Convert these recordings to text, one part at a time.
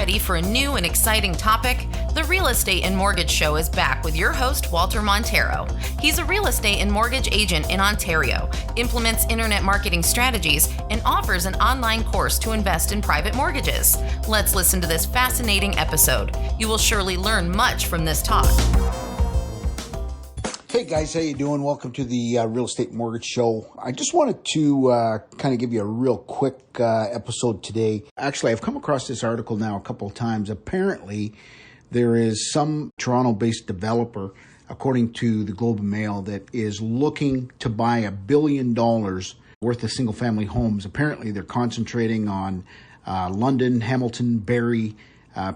ready for a new and exciting topic? The Real Estate and Mortgage Show is back with your host, Walter Montero. He's a real estate and mortgage agent in Ontario, implements internet marketing strategies, and offers an online course to invest in private mortgages. Let's listen to this fascinating episode. You will surely learn much from this talk. Hey guys, how you doing? Welcome to the Real Estate Mortgage Show. I just wanted to kind of give you a real quick episode today. Actually, I've come across this article now a couple of times. Apparently, there is some Toronto-based developer, according to the Globe and Mail, that is looking to buy $1 billion worth of single-family homes. Apparently, they're concentrating on London, Hamilton, Barrie,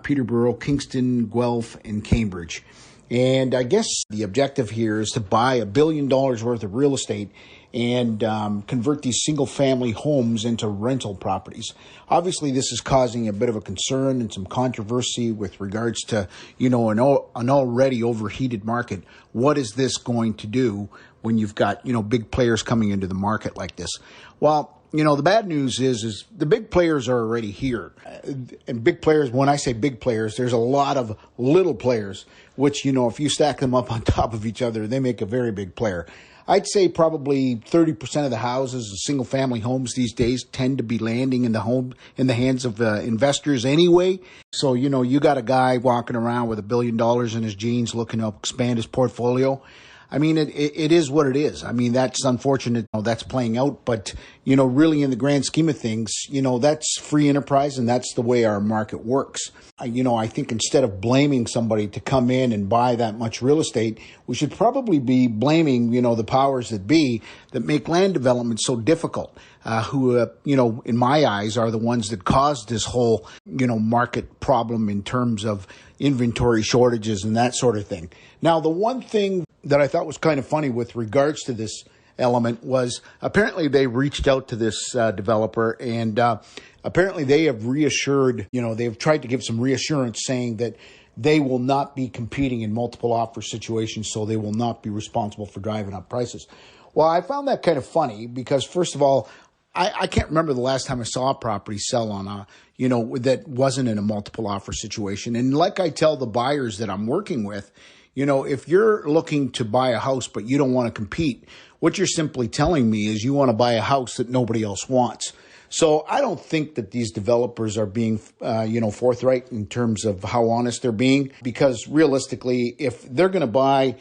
Peterborough, Kingston, Guelph, and Cambridge. And I guess the objective here is to buy $1 billion worth of real estate and convert these single-family homes into rental properties. Obviously, this is causing a bit of a concern and some controversy with regards to, an already overheated market. What is this going to do when you've got, big players coming into the market like this? Well, the bad news is the big players are already here. And big players, when I say big players, there's a lot of little players, which, if you stack them up on top of each other, they make a very big player. I'd say probably 30% of the houses, the single family homes these days tend to be landing in the hands of investors anyway. So, you got a guy walking around with $1 billion in his jeans looking to expand his portfolio. I mean, it is what it is. I mean, that's unfortunate. That's playing out. But, really in the grand scheme of things, that's free enterprise and that's the way our market works. I think instead of blaming somebody to come in and buy that much real estate, we should probably be blaming, the powers that be that make land development so difficult, who, in my eyes are the ones that caused this whole, market problem in terms of inventory shortages and that sort of thing. Now, the one thing that I thought was kind of funny with regards to this element was apparently they reached out to this developer and apparently they have reassured, they've tried to give some reassurance saying that they will not be competing in multiple offer situations, so they will not be responsible for driving up prices. Well, I found that kind of funny because, first of all, I can't remember the last time I saw a property sell on that wasn't in a multiple offer situation. And like I tell the buyers that I'm working with, if you're looking to buy a house but you don't want to compete, what you're simply telling me is you want to buy a house that nobody else wants. So I don't think that these developers are being, forthright in terms of how honest they're being, because realistically, if they're going to buy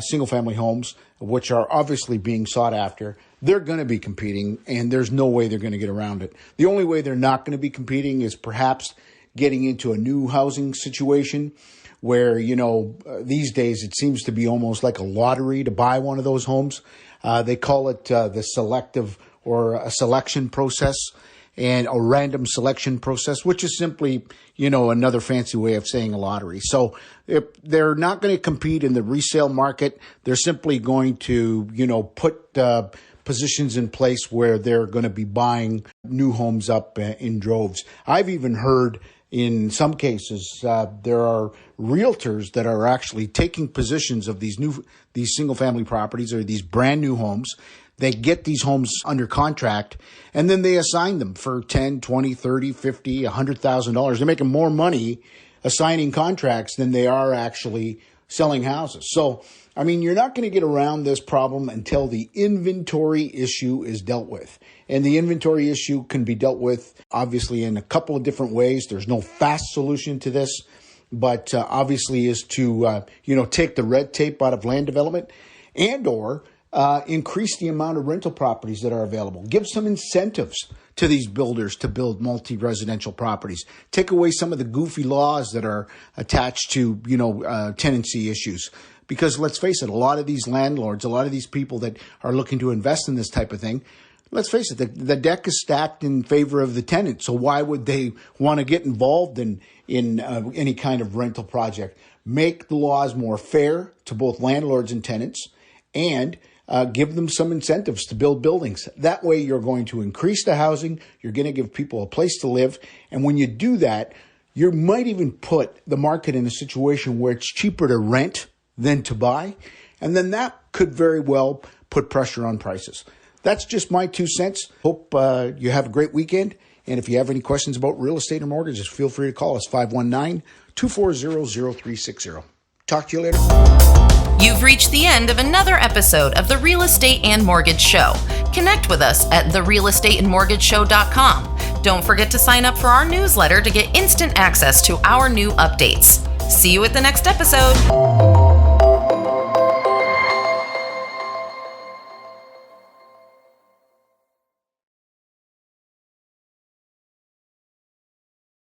single-family homes, which are obviously being sought after, they're going to be competing, and there's no way they're going to get around it. The only way they're not going to be competing is perhaps getting into a new housing situation where, these days it seems to be almost like a lottery to buy one of those homes. They call it the selective or a selection process and a random selection process, which is simply, another fancy way of saying a lottery. So if they're not going to compete in the resale market, they're simply going to, put positions in place where they're going to be buying new homes up in droves. I've even heard in some cases, there are realtors that are actually taking positions of these single-family properties or these brand-new homes. They get these homes under contract, and then they assign them for $10,000, $20,000, $30,000, $50,000, $100,000. They're making more money assigning contracts than they are actually selling houses. So, you're not going to get around this problem until the inventory issue is dealt with. And the inventory issue can be dealt with, obviously, in a couple of different ways. There's no fast solution to this, but obviously is to, take the red tape out of land development and or increase the amount of rental properties that are available. Give some incentives to these builders to build multi-residential properties. Take away some of the goofy laws that are attached to, tenancy issues. Because let's face it, a lot of these landlords, a lot of these people that are looking to invest in this type of thing, let's face it, the deck is stacked in favor of the tenant. So why would they want to get involved in any kind of rental project? Make the laws more fair to both landlords and tenants and give them some incentives to build buildings. That way you're going to increase the housing. You're going to give people a place to live. And when you do that, you might even put the market in a situation where it's cheaper to rent than to buy. And then that could very well put pressure on prices. That's just my 2 cents. Hope you have a great weekend. And if you have any questions about real estate or mortgages, feel free to call us 519-240-0360. Talk to you later. You've reached the end of another episode of the Real Estate and Mortgage Show. Connect with us at therealestateandmortgageshow.com. Don't forget to sign up for our newsletter to get instant access to our new updates. See you at the next episode.